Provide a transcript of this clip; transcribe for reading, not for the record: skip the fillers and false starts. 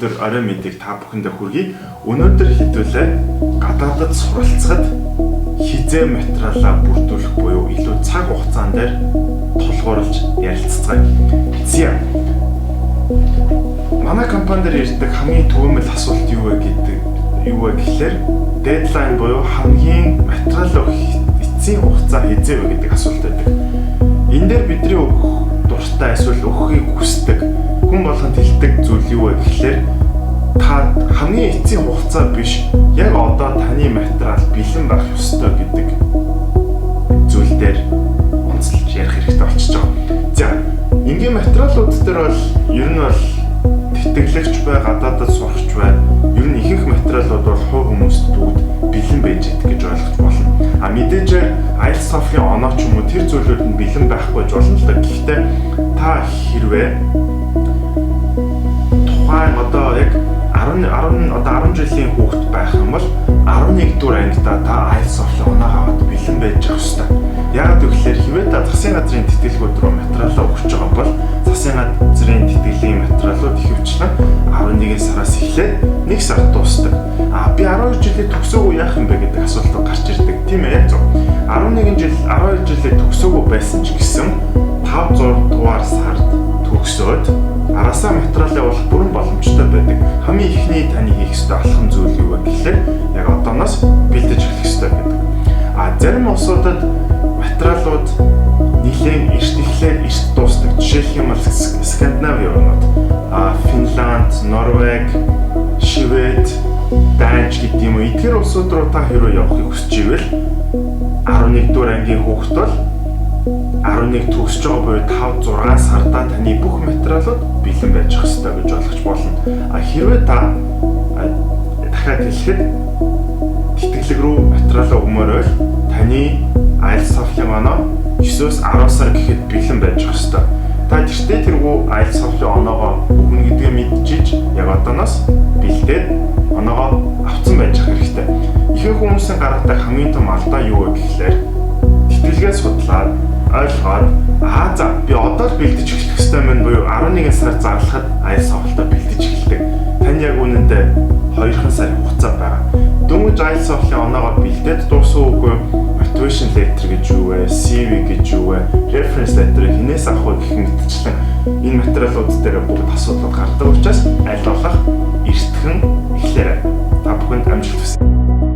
өдөр орой мэдээг та бүхэндээ хүргэе. Өнөөдөр хэдүүлээ гадаадд суралцахад хизээ материалаа бүрдүүлэх буюу илүү цаг хугацаан дээр тулгуурлаж ярилццгаая. Зя. Манай компани дээр ирдэг хамгийн түгээмэл асуулт юу вэ гэхээр дедлайн буюу хамгийн материал эцсийн хугацаа хизээ вэ гэдэг асуулт байдаг. Энэ дээр бидний өгөх дуртай эсвэл өгөхийг хүсдэг хүн болгонд хэлдэг зүйл юу вэ гэхээр та хамгийн эцсийн хугацаа биш яг одоо таны материал бэлэн байх ёстой гэдэг зүйл дээр онцлж ярих хэрэгтэй болчихж байгаа. За, энгийн материалууд дээр бол ер нь бол тэтгэлэгч бай, гадаадд сурахч бай. Ер нь ихэнх материалууд бол хувь хүмүүст бүгд бэлэн байж идэх гэж ойлгож болно. А мэдээж IELTS TOEFL-ийн оноо ч юм уу тэр зүйлүүд нь бэлэн байхгүй ч болно л да. Гэхдээ та хэрвээ тухайн одоо яг 10 жилийн хүүхэд байх юм бол 11 дугаар ангидаа та IELTS TOEFL-ийн оноо аваад бэлэн байж явах ёстой. Яагаад гэвэл хэвээ та засгийн газрын тэтгэлгүүд рүү материалаа өгч байгаа бол засгийн газрын тэтгэлийн материалууд ихэвчлэн 11 сараас эхлээд 1 сар дуусдаг. Би 12 жилийн төгсөөгүй яах юм бэ гэдэг асуулт гарч ирдэг. Тийм ээ, яг зөв. 12 жилийн төгсөөгүй байсан ч гэсэн 5-6 дугаар сард төгсөөд араасаа материал явуулах бүрэн боломжтой байдаг. Хамгийн ихний таны хийх ёстой алхам зүйл юу вэ гэхээр яг одооноос бэлдэж эхлэх ёстой гэдэг. Зарим улсуудад материалууд нэлээд эрт дуустдаг. Жишээлх юм бол Скандинави орнууд, Финланд, Норвег, Швед, Данч гэдэг юм уу. Эдгээр улсууд руу та хэрвээ явахыг хүсэж ивэл 11 дугаар ангийн хүүхэд бол 11 төгсөж байгаа буюу 5-6 сарда таны бүх материалууд бэлэн байж ах ёстой гэж ойлгож болно. Хэрвээ та дахиад хэлэхэд тэтгэлэг рүү материалаа өгмөр байвал таны IELTS TOEFL-ийн оноо 9-өөс 10 сар гэхэд бэлэн байж ах ёстой. Та тэртээ тэргүй IELTS TOEFL-ийн оноогоо өгнө гэдгээ мэдчихэж яг одооноос бэлдээд оноогоо авсан байж ах хэрэгтэй. Ихэнх хүмүүсийн гаргадаг хамгийн том алдаа юу вэ гэхээр тэтгэлгээ судлаад ойлгоод би одоо л бэлдэж эхлэх ёстой мэн буюу 11 сар зарлахад IELTS TOEFL-таа бэлдэж эхэлдэг. Тань яг үнэндээ 2 сарын хугацаа байгаа. Дөнгөж IELTS TOEFL-ийн оноогоо бэлдээд дууссан үгүй motivation letter гэж юу вэ, CV гэж юу вэ, reference letter хинээс авах вэ гэх мэтчлэн энэ материалууд дээр бүгд асуудлууд гардаг учраас аль болох эртхэн эхлээрэй. Та бүхэнд амжилт хүсье.